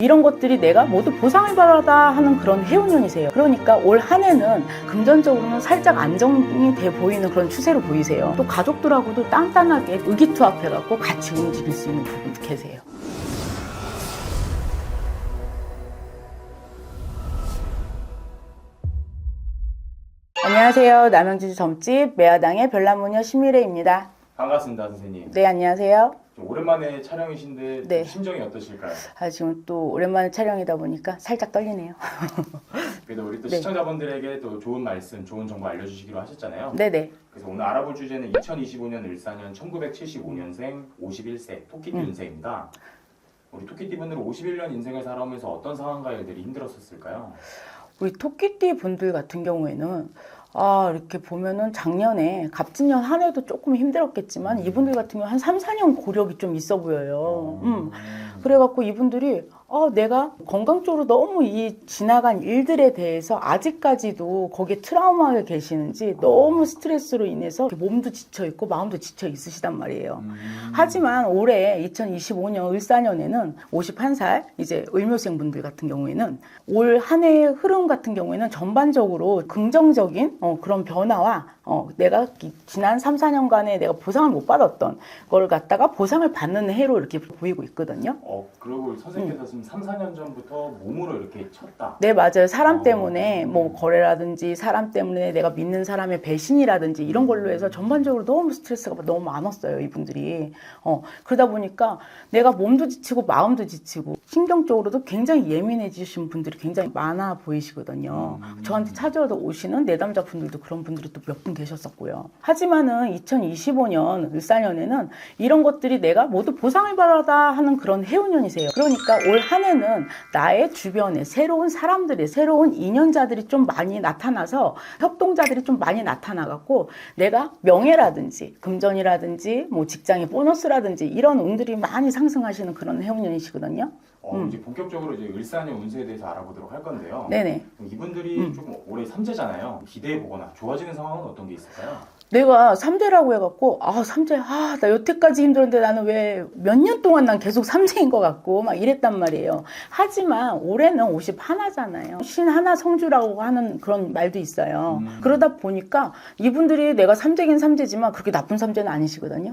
이런 것들이 내가 모두 보상을 받아 하는 그런 해운년이세요. 그러니까 올 한 해는 금전적으로는 살짝 안정이 돼 보이는 그런 추세로 보이세요. 또 가족들하고도 단단하게 의기투합해갖고 같이 움직일 수 있는 부분도 계세요. 안녕하세요. 남양주 점집 매화당의 별난무녀 신미래입니다. 반갑습니다, 선생님. 네, 안녕하세요. 좀 오랜만에 촬영이신데 네. 심정이 어떠실까요? 지금 또 오랜만에 촬영이다 보니까 살짝 떨리네요. 그래도 우리 또 네. 시청자분들에게 또 좋은 말씀, 좋은 정보 알려주시기로 하셨잖아요. 네네. 그래서 오늘 알아볼 주제는 2025년 을사년 1975년생 51세 토끼띠 운세입니다. 우리 토끼띠 분들은 51년 인생을 살아오면서 어떤 상황과 일들이 힘들었었을까요? 우리 토끼띠 분들 같은 경우에는 이렇게 보면은 작년에 갑진년 한 해도 조금 힘들었겠지만 이분들 같은 경우 한 3, 4년 고력이 좀 있어 보여요. 그래갖고 이분들이 내가 건강적으로 너무 이 지나간 일들에 대해서 아직까지도 거기에 트라우마가 계시는지 너무 스트레스로 인해서 몸도 지쳐있고 마음도 지쳐 있으시단 말이에요. 하지만 올해 2025년 을사년에는 51살 이제 을묘생 분들 같은 경우에는 올 한 해의 흐름 같은 경우에는 전반적으로 긍정적인 그런 변화와 내가 지난 3, 4년간에 내가 보상을 못 받았던 걸 갖다가 보상을 받는 해로 이렇게 보이고 있거든요. 그리고 선생님께서 지금 3, 4년 전부터 몸으로 이렇게 쳤다. 네, 맞아요. 사람 때문에 뭐 거래라든지 사람 때문에 내가 믿는 사람의 배신이라든지 이런 걸로 해서 전반적으로 너무 스트레스가 너무 많았어요, 이분들이. 그러다 보니까 내가 몸도 지치고 마음도 지치고 신경적으로도 굉장히 예민해지신 분들이 굉장히 많아 보이시거든요. 저한테 찾아오다 오시는 내담자 분들도 그런 분들이 또 몇 분 계셨었고요. 하지만은 2025년 을사년에는 이런 것들이 내가 모두 보상을 받아 하는 그런 해운년이세요. 그러니까 올 한 해는 나의 주변에 새로운 사람들이, 새로운 인연자들이 좀 많이 나타나서 협동자들이 좀 많이 나타나갖고 내가 명예라든지 금전이라든지 뭐 직장의 보너스라든지 이런 운들이 많이 상승하시는 그런 해운년이시거든요. 이제 본격적으로 이제 을사년 운세에 대해서 알아보도록 할 건데요. 네네. 이분들이 조금 올해 삼재잖아요. 기대해 보거나 좋아지는 상황은 어떤 게 있을까요? 내가 3대라고 해갖고, 3대, 나 여태까지 힘들었는데 나는 왜 몇 년 동안 난 계속 3대인 것 같고, 막 이랬단 말이에요. 하지만 올해는 51잖아요. 신 하나 성주라고 하는 그런 말도 있어요. 그러다 보니까 이분들이 내가 3대긴 3대지만 그렇게 나쁜 3대는 아니시거든요.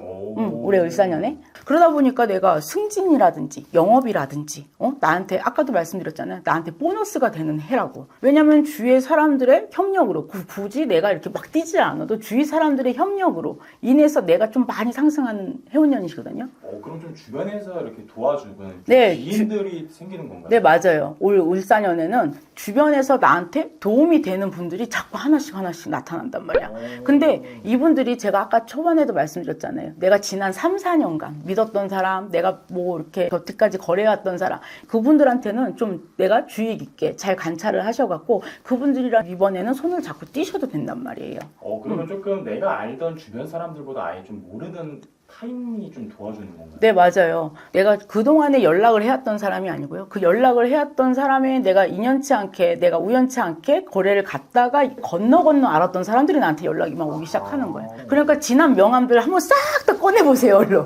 올해 을사년에. 그러다 보니까 내가 승진이라든지 영업이라든지, 나한테, 아까도 말씀드렸잖아요. 나한테 보너스가 되는 해라고. 왜냐면 주위의 사람들의 협력으로, 굳이 내가 이렇게 막 뛰지 않아도 주위 사람들의 협력으로 인해서 내가 좀 많이 상승하는 해운년이시거든요. 그럼 좀 주변에서 이렇게 도와주는 네, 지인들이 생기는 건가요? 네, 맞아요. 올 을사년에는 주변에서 나한테 도움이 되는 분들이 자꾸 하나씩 나타난단 말이야. 근데 이분들이 제가 아까 초반에도 말씀드렸잖아요. 내가 지난 3, 4년간 믿었던 사람, 내가 뭐 이렇게 여태까지 거래해왔던 사람, 그분들한테는 좀 내가 주의 깊게 잘 관찰을 하셔갖고 그분들이랑 이번에는 손을 잡고 뛰셔도 된단 말이에요. 그러면 조금 내가 알던 주변 사람들보다 아예 좀 모르는 타인이 좀 도와주는 건가요? 네, 맞아요. 내가 그동안에 연락을 해왔던 사람이 아니고요. 그 연락을 해왔던 사람이 내가 인연치 않게, 내가 우연치 않게 거래를 갔다가 건너 알았던 사람들이 나한테 연락이 막 오기 시작하는 거예요. 그러니까 지난 명함들 한번 싹 다 꺼내보세요, 얼른.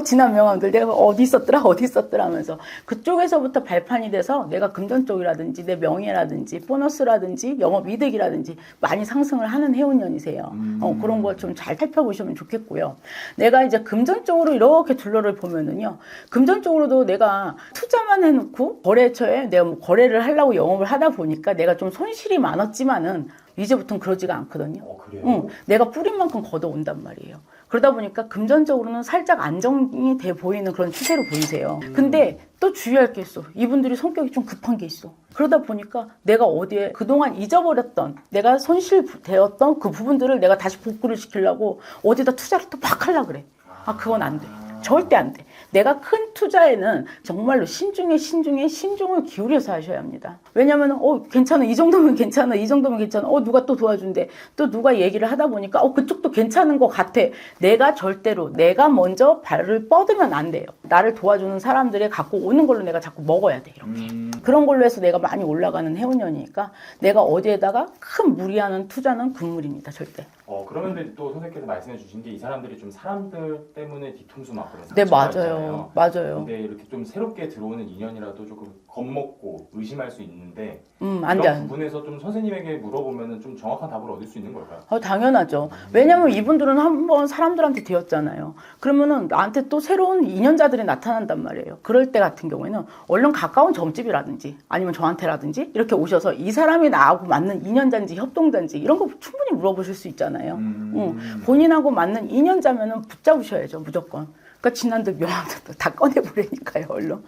지난 명함들 내가 어디 있었더라 하면서. 그쪽에서부터 발판이 돼서 내가 금전 쪽이라든지 내 명예라든지 보너스라든지 영업이득이라든지 많이 상승을 하는 해운년이세요. 그런 걸 좀 잘 살펴보시면 좋겠고요. 내가 이제 금전적으로 이렇게 둘러를 보면은요. 금전적으로도 내가 투자만 해놓고 거래처에 내가 뭐 거래를 하려고 영업을 하다 보니까 내가 좀 손실이 많았지만은 이제부터는 그러지가 않거든요. 그래요? 내가 뿌린 만큼 걷어온단 말이에요. 그러다 보니까 금전적으로는 살짝 안정이 돼 보이는 그런 추세로 보이세요. 근데 또 주의할 게 있어. 이분들이 성격이 좀 급한 게 있어. 그러다 보니까 내가 어디에 그동안 잊어버렸던 내가 손실되었던 그 부분들을 내가 다시 복구를 시키려고 어디다 투자를 또 막 하려고 그래. 그건 안 돼. 절대 안 돼. 내가 큰 투자에는 정말로 신중을 기울여서 하셔야 합니다. 왜냐면 괜찮아. 이 정도면 괜찮아. 누가 또 도와준대. 또 누가 얘기를 하다 보니까 그쪽도 괜찮은 것 같아. 내가 먼저 발을 뻗으면 안 돼요. 나를 도와주는 사람들이 갖고 오는 걸로 내가 자꾸 먹어야 돼. 이렇게. 그런 걸로 해서 내가 많이 올라가는 해운년이니까 내가 어디에다가 큰 무리하는 투자는 금물입니다. 절대. 그러면 또 선생님께서 말씀해 주신 게 이 사람들이 좀 사람들 때문에 뒤통수 맞고 네, 맞아요. 근데 이렇게 좀 새롭게 들어오는 인연이라도 조금 겁먹고 의심할 수 있는데 안 이런 돼. 부분에서 좀 선생님에게 물어보면 좀 정확한 답을 얻을 수 있는 걸까요? 당연하죠. 왜냐면 이분들은 한번 사람들한테 되었잖아요. 그러면은 나한테 또 새로운 인연자들이 나타난단 말이에요. 그럴 때 같은 경우에는 얼른 가까운 점집이라든지 아니면 저한테라든지 이렇게 오셔서 이 사람이 나하고 맞는 인연자인지 협동자인지 이런 거 충분히 물어보실 수 있잖아요. 본인하고 맞는 인연자면은 붙잡으셔야죠, 무조건. 그러니까 지난들 명함도 다 꺼내버리니까요, 얼른.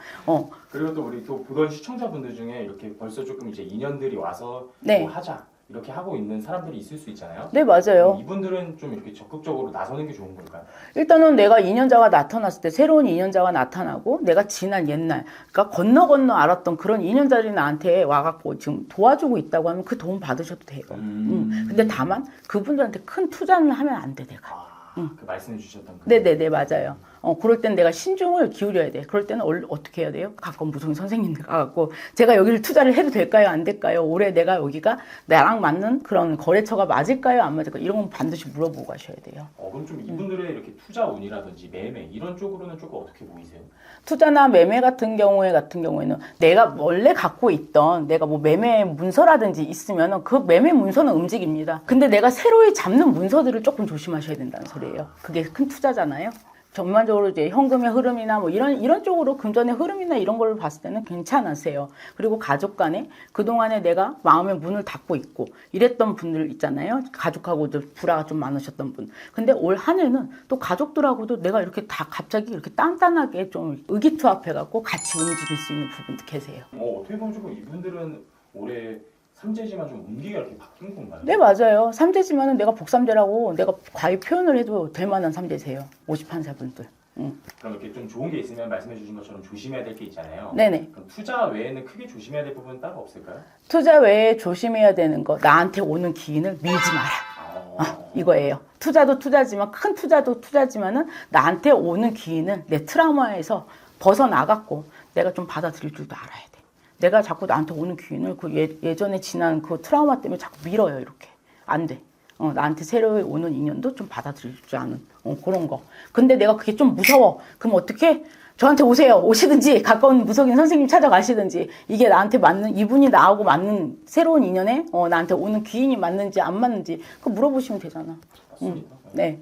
그리고 또 우리 또 보던 시청자분들 중에 이렇게 벌써 조금 이제 인연들이 와서 네. 뭐 하자 이렇게 하고 있는 사람들이 있을 수 있잖아요. 네, 맞아요. 이분들은 좀 이렇게 적극적으로 나서는 게 좋은 걸까요? 일단은 내가 인연자가 나타났을 때 새로운 인연자가 나타나고 내가 지난 옛날 그러니까 건너 알았던 그런 인연자들이 나한테 와갖고 지금 도와주고 있다고 하면 그 도움 받으셔도 돼요. 근데 다만 그분들한테 큰 투자는 하면 안 돼, 내가. 그 말씀해 주셨던 그 네네네, 맞아요. 그럴 땐 내가 신중을 기울여야 돼. 그럴 때는 어떻게 해야 돼요? 가까운 무속인 선생님들 가갖고 제가 여기를 투자를 해도 될까요? 안 될까요? 올해 내가 여기가 나랑 맞는 그런 거래처가 맞을까요? 안 맞을까요? 이런 건 반드시 물어보고 가셔야 돼요. 그럼 좀 이분들의 이렇게 투자 운이라든지 매매 이런 쪽으로는 조금 어떻게 보이세요? 투자나 매매 같은 경우에는 내가 원래 갖고 있던 내가 뭐 매매 문서라든지 있으면은 그 매매 문서는 움직입니다. 근데 내가 새로이 잡는 문서들을 조금 조심하셔야 된다는 소리예요. 그게 큰 투자잖아요. 전반적으로 이제 현금의 흐름이나 뭐 이런 쪽으로 금전의 흐름이나 이런 걸 봤을 때는 괜찮으세요. 그리고 가족 간에 그동안에 내가 마음의 문을 닫고 있고 이랬던 분들 있잖아요. 가족하고 불화가 좀 많으셨던 분. 근데 올 한 해는 또 가족들하고도 내가 이렇게 다 갑자기 이렇게 단단하게 좀 의기투합해갖고 같이 움직일 수 있는 부분도 계세요. 어떻게 보면 조금 이분들은 올해 삼재지만 좀 운기가 이렇게 바뀐 건가요? 네, 맞아요. 삼재지만은 내가 복삼재라고 내가 과히 표현을 해도 될 만한 삼재세요. 51세 분들. 그럼 이렇게 좀 좋은 게 있으면 말씀해 주신 것처럼 조심해야 될 게 있잖아요. 네네. 그럼 투자 외에는 크게 조심해야 될 부분은 따로 없을까요? 투자 외에 조심해야 되는 거, 나한테 오는 기인을 밀지 마라. 이거예요. 투자도 투자지만, 큰 투자도 투자지만은 나한테 오는 기인을 내 트라우마에서 벗어나갖고 내가 좀 받아들일 줄도 알아야 돼. 내가 자꾸 나한테 오는 기인을 그 예전에 지난 그 트라우마 때문에 자꾸 밀어요, 이렇게. 안 돼. 나한테 새로 오는 인연도 좀 받아들일 줄 아는 그런 거. 근데 내가 그게 좀 무서워. 그럼 어떻게? 저한테 오세요. 오시든지 가까운 무속인 선생님 찾아가시든지 이게 나한테 맞는 이분이 나하고 맞는 새로운 인연에 나한테 오는 귀인이 맞는지 안 맞는지 그거 물어보시면 되잖아. 맞습니다. 네.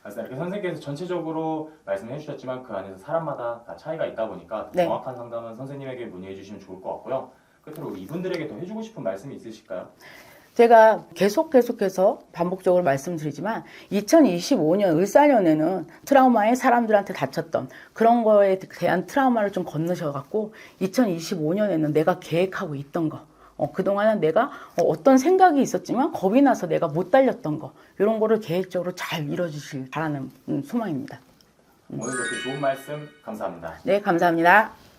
그래서 이렇게 선생님께서 전체적으로 말씀해 주셨지만 그 안에서 사람마다 다 차이가 있다 보니까 네. 정확한 상담은 선생님에게 문의해 주시면 좋을 것 같고요. 끝으로 우리 이분들에게 더 해주고 싶은 말씀이 있으실까요? 제가 계속해서 반복적으로 말씀드리지만 2025년 을사년에는 트라우마에 사람들한테 다쳤던 그런 거에 대한 트라우마를 좀 건너셔갖고 2025년에는 내가 계획하고 있던 거 그동안은 내가 어떤 생각이 있었지만 겁이 나서 내가 못 달렸던 거 이런 거를 계획적으로 잘 이뤄주실 바라는 소망입니다. 오늘 이렇게 좋은 말씀 감사합니다. 네, 감사합니다.